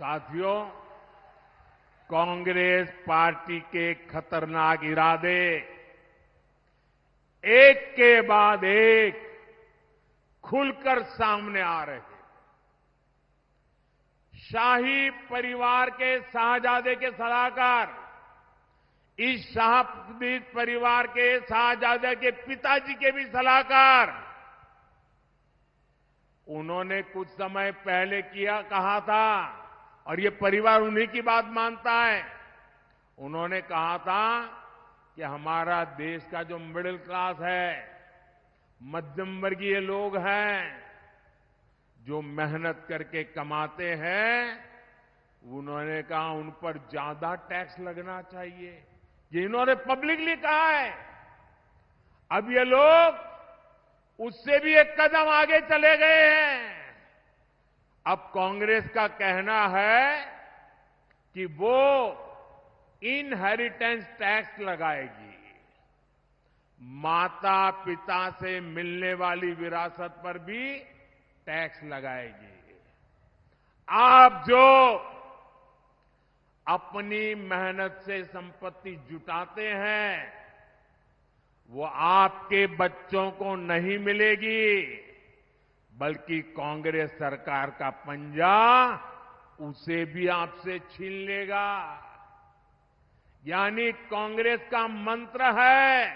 साथियों, कांग्रेस पार्टी के खतरनाक इरादे एक के बाद एक खुलकर सामने आ रहे हैं। शाही परिवार के शाहजादे के सलाहकार, इस शाही परिवार के शाहजादे के पिताजी के भी सलाहकार, उन्होंने कुछ समय पहले कहा था, और ये परिवार उन्हीं की बात मानता है। उन्होंने कहा था कि हमारा देश का जो मिडिल क्लास है, मध्यम वर्गीय लोग हैं, जो मेहनत करके कमाते हैं, उन्होंने कहा उन पर ज्यादा टैक्स लगना चाहिए। ये इन्होंने पब्लिकली कहा है। अब ये लोग उससे भी एक कदम आगे चले गए हैं। अब कांग्रेस का कहना है कि वो इनहेरिटेंस टैक्स लगाएगी। माता पिता से मिलने वाली विरासत पर भी टैक्स लगाएगी। आप जो अपनी मेहनत से संपत्ति जुटाते हैं, वो आपके बच्चों को नहीं मिलेगी, बल्कि कांग्रेस सरकार का पंजा उसे भी आपसे छीन लेगा। यानी कांग्रेस का मंत्र है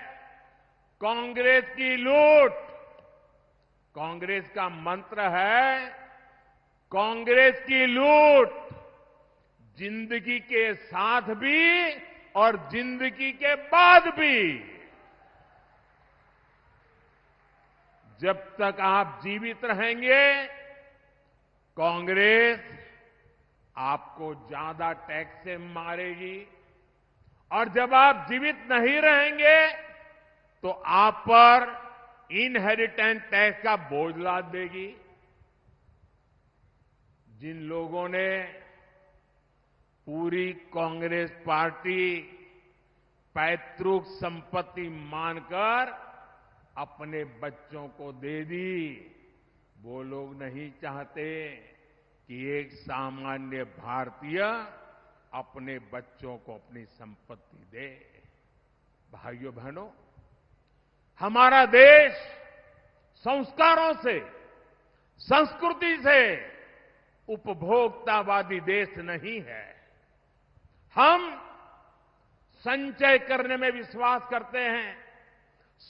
कांग्रेस की लूट। कांग्रेस का मंत्र है कांग्रेस की लूट, जिंदगी के साथ भी और जिंदगी के बाद भी। जब तक आप जीवित रहेंगे, कांग्रेस आपको ज्यादा टैक्स से मारेगी, और जब आप जीवित नहीं रहेंगे तो आप पर इनहेरिटेंस टैक्स का बोझ लाद देगी। जिन लोगों ने पूरी कांग्रेस पार्टी पैतृक संपत्ति मानकर अपने बच्चों को दे दी, वो लोग नहीं चाहते कि एक सामान्य भारतीय अपने बच्चों को अपनी संपत्ति दे। भाइयों बहनों, हमारा देश संस्कारों से, संस्कृति से उपभोक्तावादी देश नहीं है। हम संचय करने में विश्वास करते हैं,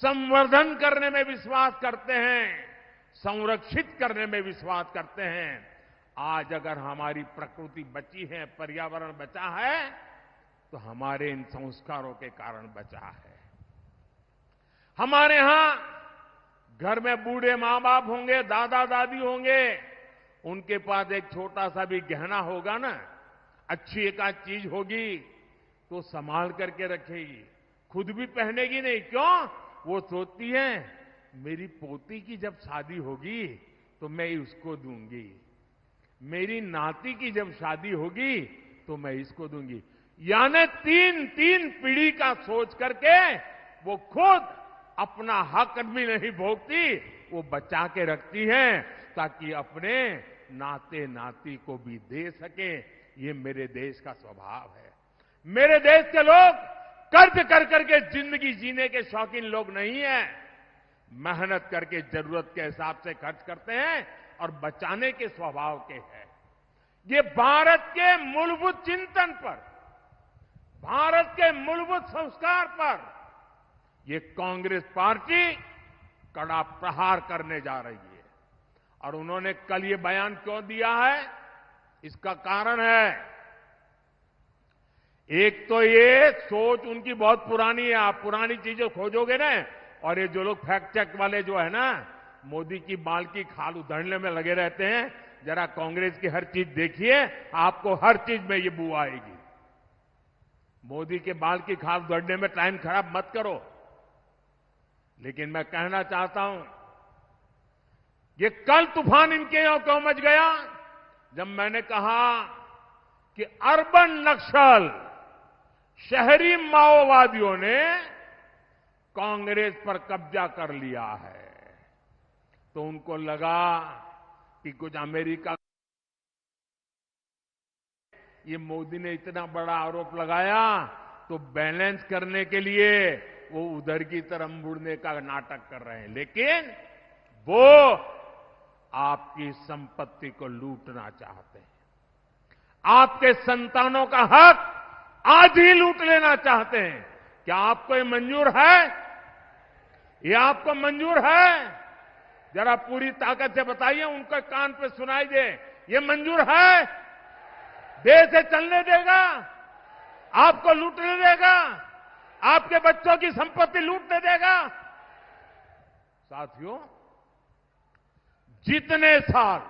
संवर्धन करने में विश्वास करते हैं, संरक्षित करने में विश्वास करते हैं। आज अगर हमारी प्रकृति बची है, पर्यावरण बचा है, तो हमारे इन संस्कारों के कारण बचा है। हमारे यहां घर में बूढ़े मां बाप होंगे, दादा दादी होंगे, उनके पास एक छोटा सा भी गहना होगा ना, अच्छी एक आध चीज होगी, तो संभाल करके रखेगी, खुद भी पहनेगी नहीं। क्यों? वो सोचती है मेरी पोती की जब शादी होगी तो मैं उसको दूंगी, मेरी नाती की जब शादी होगी तो मैं इसको दूंगी। यानी तीन तीन पीढ़ी का सोच करके वो खुद अपना हक भी नहीं भोगती, वो बचा के रखती है ताकि अपने नाते नाती को भी दे सके। ये मेरे देश का स्वभाव है। मेरे देश के लोग कर्ज कर करके जिंदगी जीने के शौकीन लोग नहीं हैं। मेहनत करके जरूरत के हिसाब से खर्च करते हैं और बचाने के स्वभाव के हैं। ये भारत के मूलभूत चिंतन पर, भारत के मूलभूत संस्कार पर ये कांग्रेस पार्टी कड़ा प्रहार करने जा रही है। और उन्होंने कल ये बयान क्यों दिया है, इसका कारण है, एक तो ये सोच उनकी बहुत पुरानी है। आप पुरानी चीजें खोजोगे ना, और ये जो लोग फैक्ट चेक वाले जो है ना, मोदी की बाल की खाल उधड़ने में लगे रहते हैं, जरा कांग्रेस की हर चीज देखिए, आपको हर चीज में ये बू आएगी। मोदी के बाल की खाल उधड़ने में टाइम खराब मत करो। लेकिन मैं कहना चाहता हूं, ये कल तूफान इनके यहां क्यों मच गया, जब मैंने कहा कि अर्बन नक्सल, शहरी माओवादियों ने कांग्रेस पर कब्जा कर लिया है, तो उनको लगा कि कुछ अमेरिका ये मोदी ने इतना बड़ा आरोप लगाया तो बैलेंस करने के लिए वो उधर की तरफ मुड़ने का नाटक कर रहे हैं, लेकिन वो आपकी संपत्ति को लूटना चाहते हैं। आपके संतानों का हक आज ही लूट लेना चाहते हैं। क्या आपको ये मंजूर है? ये आपको मंजूर है? जरा पूरी ताकत से बताइए, उनके कान पे सुनाई दे, ये मंजूर है? देश से चलने देगा? आपको लूटने देगा? आपके बच्चों की संपत्ति लूटने देगा? साथियों, जितने साल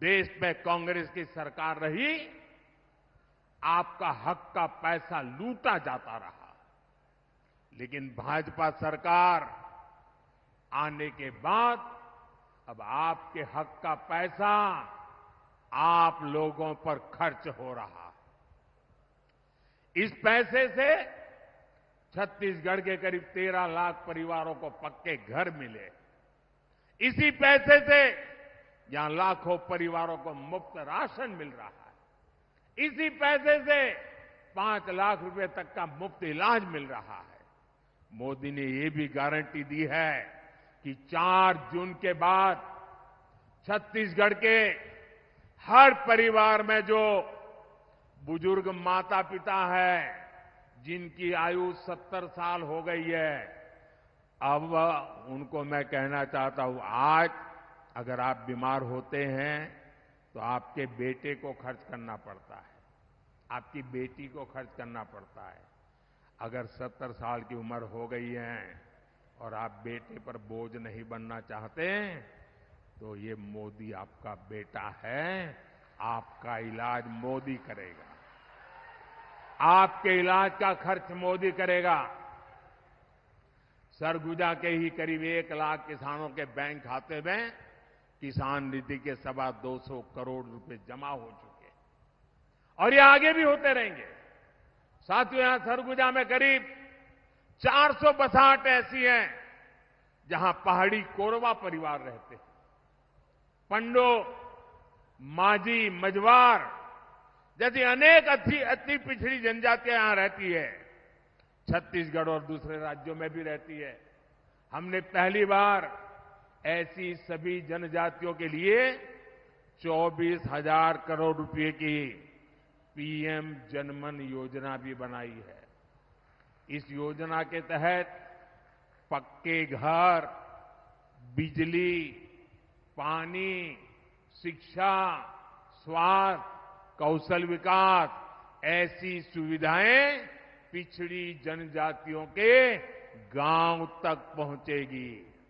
देश में कांग्रेस की सरकार रही, आपका हक का पैसा लूटा जाता रहा। लेकिन भाजपा सरकार आने के बाद अब आपके हक का पैसा आप लोगों पर खर्च हो रहा है। इस पैसे से छत्तीसगढ़ के करीब 13 लाख परिवारों को पक्के घर मिले। इसी पैसे से यहां लाखों परिवारों को मुफ्त राशन मिल रहा है। इसी पैसे से 5 लाख रुपए तक का मुफ्त इलाज मिल रहा है। मोदी ने ये भी गारंटी दी है कि 4 जून के बाद छत्तीसगढ़ के हर परिवार में जो बुजुर्ग माता पिता है, जिनकी आयु 70 साल हो गई है, अब उनको मैं कहना चाहता हूं, आज अगर आप बीमार होते हैं तो आपके बेटे को खर्च करना पड़ता है, आपकी बेटी को खर्च करना पड़ता है। अगर 70 साल की उम्र हो गई है और आप बेटे पर बोझ नहीं बनना चाहते, तो ये मोदी आपका बेटा है, आपका इलाज मोदी करेगा, आपके इलाज का खर्च मोदी करेगा। सरगुजा के ही करीब 1 लाख किसानों के बैंक खाते में किसान निधि के 225 करोड़ रुपए जमा हो चुके हैं और ये आगे भी होते रहेंगे। साथियों, यहां सरगुजा में करीब 400 बसाहट ऐसी हैं जहां पहाड़ी कोरवा परिवार रहते हैं। पंडो, माझी, मझवार जैसी अनेक अति पिछड़ी जनजातियां यहां रहती है। छत्तीसगढ़ और दूसरे राज्यों में भी रहती है। हमने पहली बार ऐसी सभी जनजातियों के लिए 24,000 करोड़ रुपए की पीएम जनमन योजना भी बनाई है। इस योजना के तहत पक्के घर, बिजली, पानी, शिक्षा, स्वास्थ्य, कौशल विकास ऐसी सुविधाएं पिछड़ी जनजातियों के गांव तक पहुंचेगी।